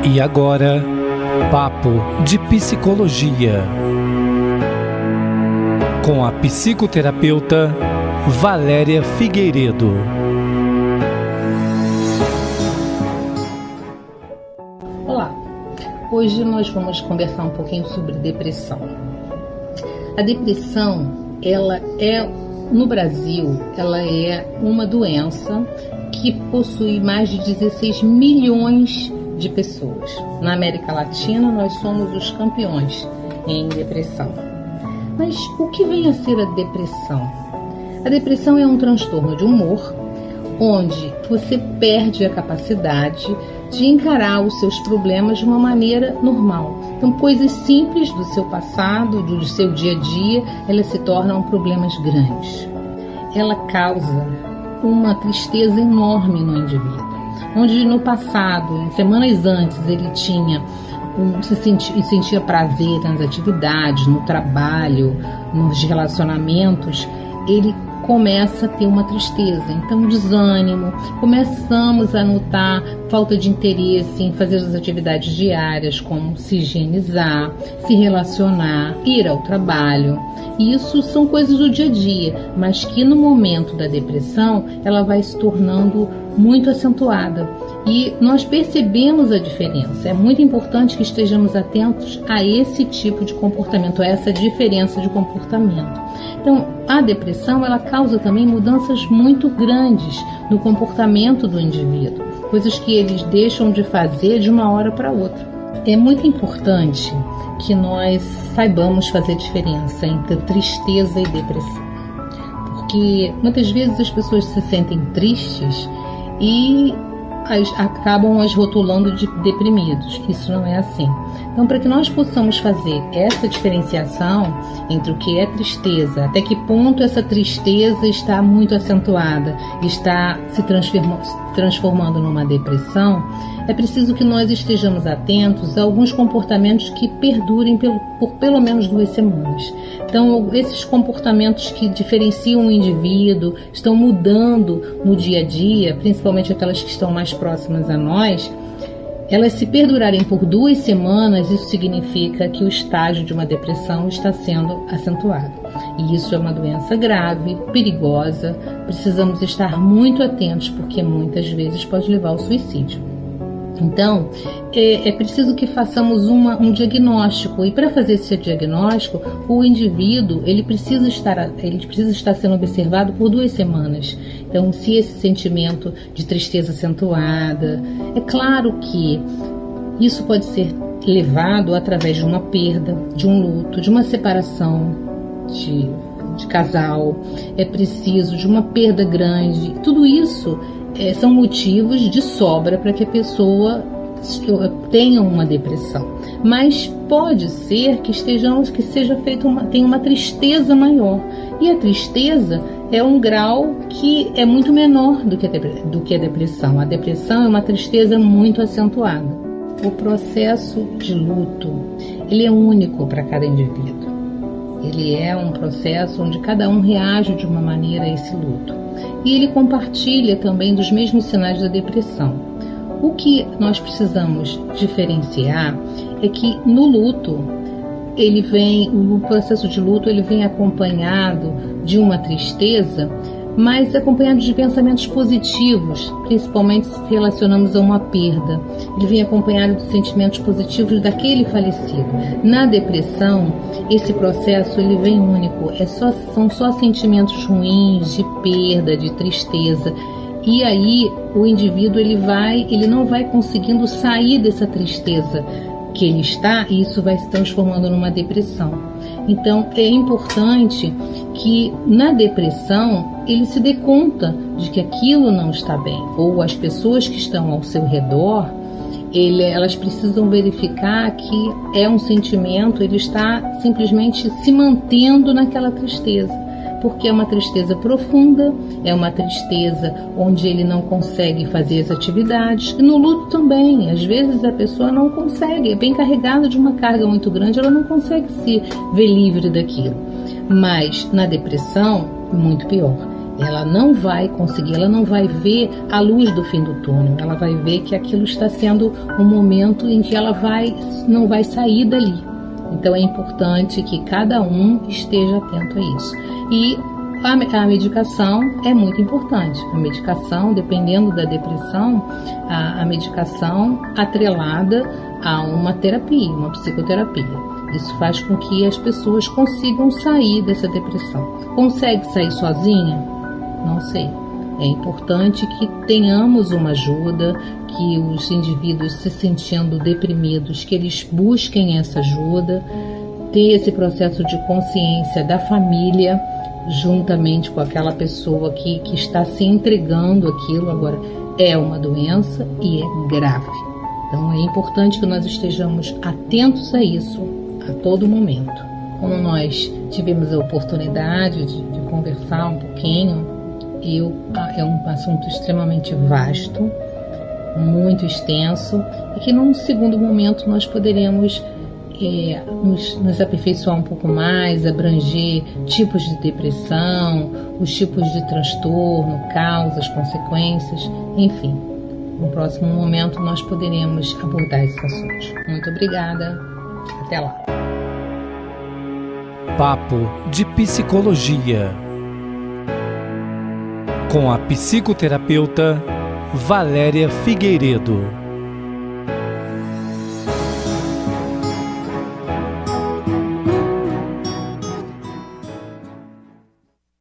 E agora, Papo de Psicologia, com a psicoterapeuta Valéria Figueiredo. Olá, hoje nós vamos conversar um pouquinho sobre depressão. A depressão, no Brasil, ela é uma doença que possui mais de 16 milhões de pessoas. Na América Latina, nós somos os campeões em depressão. Mas o que vem a ser a depressão? A depressão é um transtorno de humor onde você perde a capacidade de encarar os seus problemas de uma maneira normal. Então, coisas simples do seu passado, do seu dia a dia, elas se tornam problemas grandes. Ela causa uma tristeza enorme no indivíduo, onde no passado, semanas antes, ele sentia prazer nas atividades, no trabalho, nos relacionamentos, ele começa a ter uma tristeza, então desânimo, começamos a notar falta de interesse em fazer as atividades diárias, como se higienizar, se relacionar, ir ao trabalho. Isso são coisas do dia a dia, mas que no momento da depressão ela vai se tornando muito acentuada. E nós percebemos a diferença. É muito importante que estejamos atentos a esse tipo de comportamento, a essa diferença de comportamento. Então, a depressão, ela causa também mudanças muito grandes no comportamento do indivíduo, coisas que eles deixam de fazer de uma hora para outra. É muito importante que nós saibamos fazer diferença entre tristeza e depressão, porque muitas vezes as pessoas se sentem tristes e acabam as rotulando de deprimidos. Isso não é assim. Então, para que nós possamos fazer essa diferenciação entre o que é tristeza, até que ponto essa tristeza está muito acentuada, está se transformando numa depressão, é preciso que nós estejamos atentos a alguns comportamentos que perdurem por pelo menos 2 semanas. Então, esses comportamentos que diferenciam o indivíduo, estão mudando no dia a dia, principalmente aquelas que estão mais próximas a nós, elas se perdurarem por 2 semanas, isso significa que o estágio de uma depressão está sendo acentuado. E isso é uma doença grave, perigosa, precisamos estar muito atentos, porque muitas vezes pode levar ao suicídio. Então, é preciso que façamos um diagnóstico, e para fazer esse diagnóstico, o indivíduo ele precisa estar sendo observado por 2 semanas. Então, se esse sentimento de tristeza acentuada, é claro que isso pode ser levado através de uma perda, de um luto, de uma separação de casal, é preciso de uma perda grande, tudo isso são motivos de sobra para que a pessoa tenha uma depressão. Mas pode ser que tenha uma tristeza maior. E a tristeza é um grau que é muito menor do que a depressão. A depressão é uma tristeza muito acentuada. O processo de luto, ele é único para cada indivíduo. Ele é um processo onde cada um reage de uma maneira a esse luto. E ele compartilha também dos mesmos sinais da depressão. O que nós precisamos diferenciar é que no luto, o processo de luto ele vem acompanhado de uma tristeza, mas acompanhado de pensamentos positivos, principalmente se relacionamos a uma perda. Ele vem acompanhado de sentimentos positivos daquele falecido. Na depressão, esse processo ele vem único, são só sentimentos ruins, de perda, de tristeza. E aí o indivíduo ele não vai conseguindo sair dessa tristeza que ele está, e isso vai se transformando numa depressão. Então é importante que na depressão ele se dê conta de que aquilo não está bem, ou as pessoas que estão ao seu redor, elas precisam verificar que é um sentimento, ele está simplesmente se mantendo naquela tristeza. Porque é uma tristeza profunda, é uma tristeza onde ele não consegue fazer as atividades. E no luto também, às vezes a pessoa não consegue, é bem carregada de uma carga muito grande, ela não consegue se ver livre daquilo. Mas na depressão, muito pior. Ela não vai conseguir, ela não vai ver a luz do fim do túnel, ela vai ver que aquilo está sendo um momento em que ela não vai sair dali. Então é importante que cada um esteja atento a isso. E a medicação é muito importante. A medicação, dependendo da depressão, a medicação atrelada a uma terapia, uma psicoterapia. Isso faz com que as pessoas consigam sair dessa depressão. Consegue sair sozinha? Não sei. É importante que tenhamos uma ajuda, que os indivíduos se sentindo deprimidos, que eles busquem essa ajuda, ter esse processo de consciência da família, juntamente com aquela pessoa que está se entregando àquilo. Agora, é uma doença e é grave. Então, é importante que nós estejamos atentos a isso a todo momento. Como nós tivemos a oportunidade de conversar um pouquinho, é um assunto extremamente vasto, muito extenso, e que num segundo momento nós poderemos nos aperfeiçoar um pouco mais, abranger tipos de depressão, os tipos de transtorno, causas, consequências, enfim. No próximo momento nós poderemos abordar esses assuntos. Muito obrigada. Até lá. Papo de Psicologia, com a psicoterapeuta Valéria Figueiredo.